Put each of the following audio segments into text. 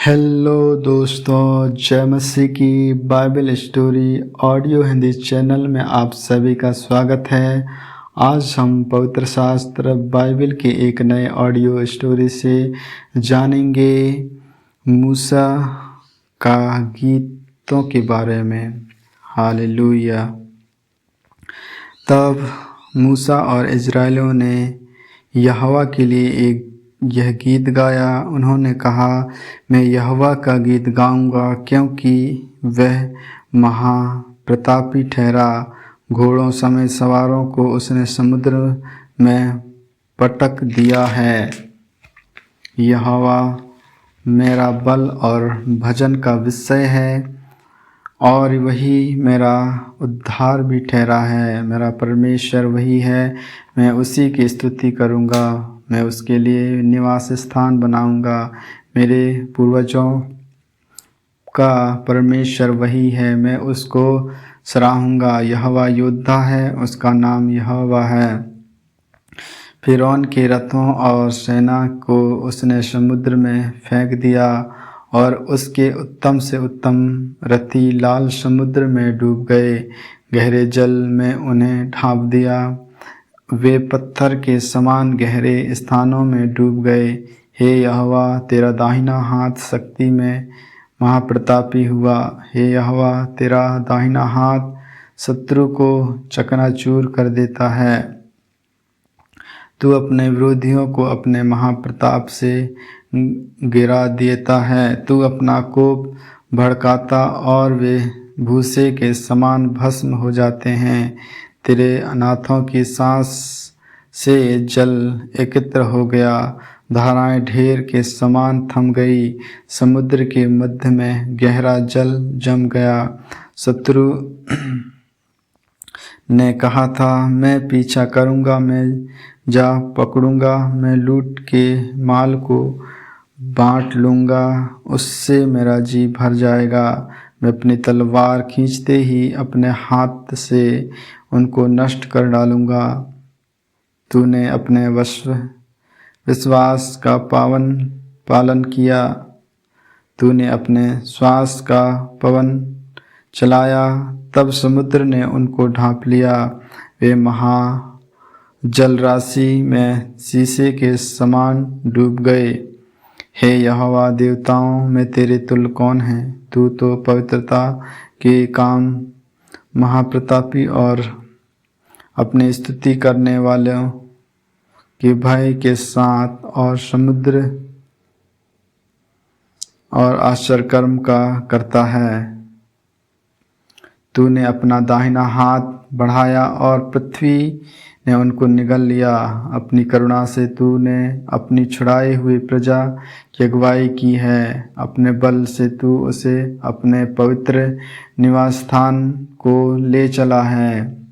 Hello दोस्तों, जय मसीह की Bible story audio Hindi channel में आप सभी का स्वागत है। आज हम पवित्र शास्त्र बाइबल के एक नए ऑडियो स्टोरी से जानेंगे मूसा का गीतों के बारे में। हालेलुया। तब मूसा और इजराइलियों ने यहोवा के लिए यह गीत गाया। उन्होंने कहा, मैं यहोवा का गीत गाऊंगा क्योंकि वह महाप्रतापी ठहरा। घोड़ों समेत सवारों को उसने समुद्र में पटक दिया है। यहोवा मेरा बल और भजन का विषय है और वही मेरा उद्धार भी ठहरा है। मेरा परमेश्वर वही है, मैं उसी की स्तुति करूँगा। मैं उसके लिए निवास स्थान बनाऊँगा। मेरे पूर्वजों का परमेश्वर वही है, मैं उसको सराहूँगा। यहोवा योद्धा है, उसका नाम यहोवा है। फिरौन के रथों और सेना को उसने समुद्र में फेंक दिया और उसके उत्तम से उत्तम रथी लाल समुद्र में डूब गए। गहरे जल में उन्हें ढाँप दिया। वे पत्थर के समान गहरे स्थानों में डूब गए। हे यहोवा, तेरा दाहिना हाथ शक्ति में महाप्रतापी हुआ। हे यहोवा, तेरा दाहिना हाथ शत्रु को चकनाचूर कर देता है। तू अपने विरोधियों को अपने महाप्रताप से गिरा देता है। तू अपना कोप भड़काता और वे भूसे के समान भस्म हो जाते हैं। तेरे अनाथों की सांस से जल एकत्र हो गया। धाराएं ढेर के समान थम गई। समुद्र के मध्य में गहरा जल जम गया। शत्रु ने कहा था, मैं पीछा करूंगा, मैं जा पकड़ूंगा, मैं लूट के माल को बांट लूंगा, उससे मेरा जी भर जाएगा। मैं अपनी तलवार खींचते ही अपने हाथ से उनको नष्ट कर डालूंगा। तूने अपने विश्वास का पालन किया। तूने अपने श्वास का पवन चलाया, तब समुद्र ने उनको ढांप लिया। वे महा जलराशि में शीशे के समान डूब गए। हे यहोवा, देवताओं में तेरे तुल्य कौन है? तू तो पवित्रता के काम महाप्रतापी और अपनी स्तुति करने वालों के भय के साथ और समुद्र और आश्चर्यकर्म का करता है। तूने अपना दाहिना हाथ बढ़ाया और पृथ्वी ने उनको निगल लिया। अपनी करुणा से तूने अपनी छुड़ाई हुई प्रजा की अगुवाई की है। अपने बल से तू उसे अपने पवित्र निवास स्थान को ले चला है।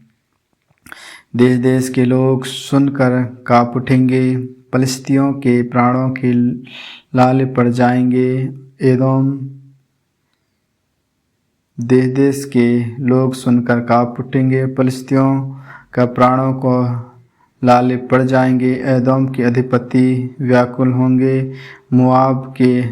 देश देश के लोग सुनकर काँप उठेंगे। पलिश्तियों के प्राणों के लाले पड़ जाएंगे। एदोम देश देश के लोग सुनकर काँप उठेंगे। पलिश्तियों का प्राणों को लाले पड़ जाएंगे। एदोम के अधिपति व्याकुल होंगे। मोआब के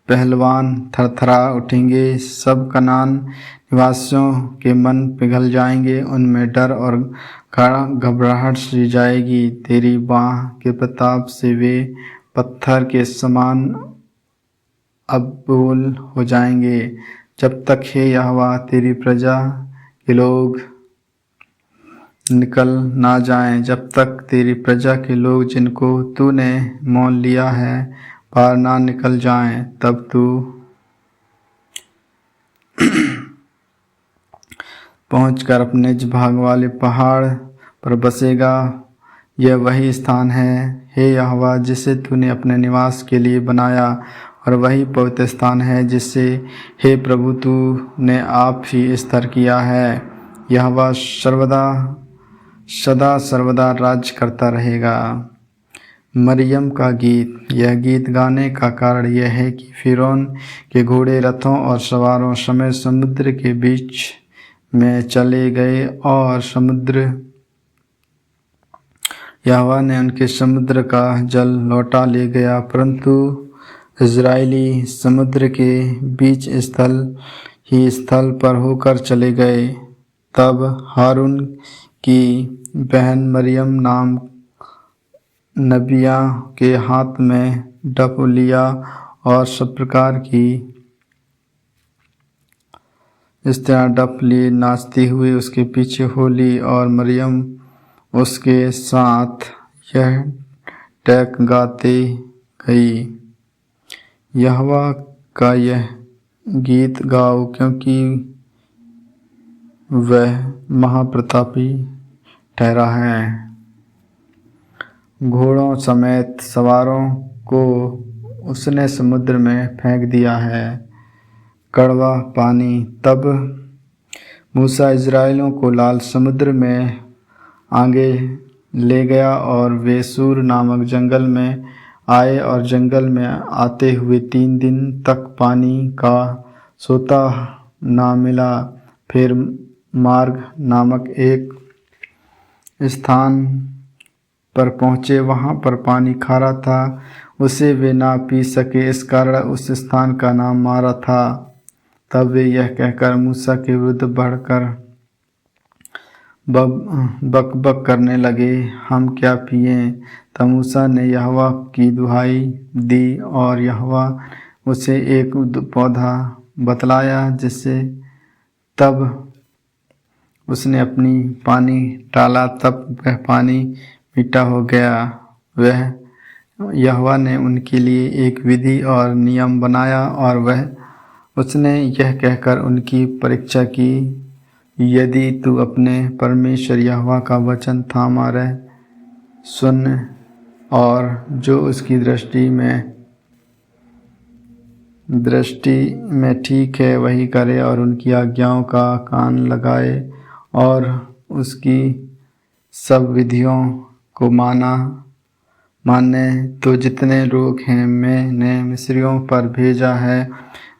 पहलवान थरथरा उठेंगे। सब कनान निवासियों के मन पिघल जाएंगे। उनमें डर और घबराहट सी जाएगी। तेरी बाँह के प्रताप से वे पत्थर के समान अबोल हो जाएंगे। जब तक हे यहोवा तेरी प्रजा के लोग निकल ना जाएं, जब तक तेरी प्रजा के लोग जिनको तूने मोल लिया है पार ना निकल जाएं, तब तू पहुंचकर अपने भाग वाले पहाड़ पर बसेगा। यह वही स्थान है, हे यहोवा, जिसे तूने अपने निवास के लिए बनाया, और वही पवित्र स्थान है जिसे हे प्रभु तूने आप ही स्थिर किया है। यहोवा सदा सर्वदा राज्य करता रहेगा। मरियम का गीत। यह गीत गाने का कारण यह है कि फिरौन के घोड़े रथों और सवारों समेत समुद्र के बीच में चले गए और यहोवा ने उनके समुद्र का जल लौटा ले गया, परंतु इज़राइली समुद्र के बीच स्थल पर होकर चले गए। तब हारून की बहन मरियम नाम नबिया के हाथ में डफ लिया और सब प्रकार की इस तरह डफ लिए नाचती हुई उसके पीछे हो ली, और मरियम उसके साथ यह टैक गाते गई, यहोवा का यह गीत गाओ क्योंकि वह महाप्रतापी ठहरा है। घोड़ों समेत सवारों को उसने समुद्र में फेंक दिया है। कड़वा पानी। तब मूसा इज़राइलियों को लाल समुद्र में आगे ले गया और वे सूर नामक जंगल में आए, और जंगल में आते हुए 3 दिन तक पानी का सोता ना मिला। फिर मार्ग नामक एक स्थान पर पहुँचे, वहाँ पर पानी खारा था, उसे वे ना पी सके, इस कारण उस स्थान का नाम मारा था। तब वे यह कहकर मूसा के विरुद्ध बढ़कर बक करने लगे, हम क्या पिएं? तब मूसा ने यहोवा की दुहाई दी, और यहोवा उसे एक पौधा बतलाया, जिससे तब उसने अपनी पानी डाला, तब वह पानी मीठा हो गया। यहोवा ने उनके लिए एक विधि और नियम बनाया, और उसने यह कहकर उनकी परीक्षा की, यदि तू अपने परमेश्वर यहोवा का वचन थामा रह, सुन, और जो उसकी दृष्टि में ठीक है वही करे, और उनकी आज्ञाओं का कान लगाए, और उसकी सब विधियों को माने, तो जितने लोग हैं मैंने मिस्रियों पर भेजा है,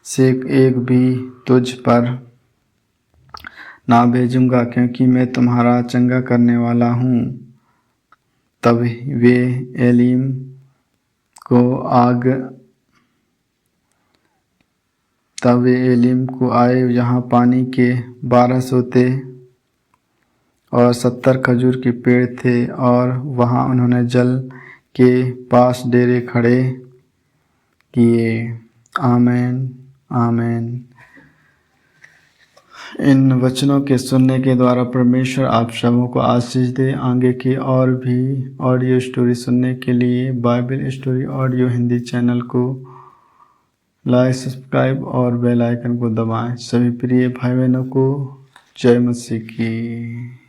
से एक भी तुझ पर ना भेजूंगा, क्योंकि मैं तुम्हारा चंगा करने वाला हूँ। तब वे एलीम को आए, यहाँ पानी के 12 सोते और 70 खजूर के पेड़ थे, और वहाँ उन्होंने जल के पास डेरे खड़े किए। आमीन, आमीन। इन वचनों के सुनने के द्वारा परमेश्वर आप सबों को आशीष दे। आगे की और भी ऑडियो स्टोरी सुनने के लिए Bible story audio Hindi channel को लाइक, सब्सक्राइब और बेल आइकन को दबाएं। सभी प्रिय भाई बहनों को जय मसीह की।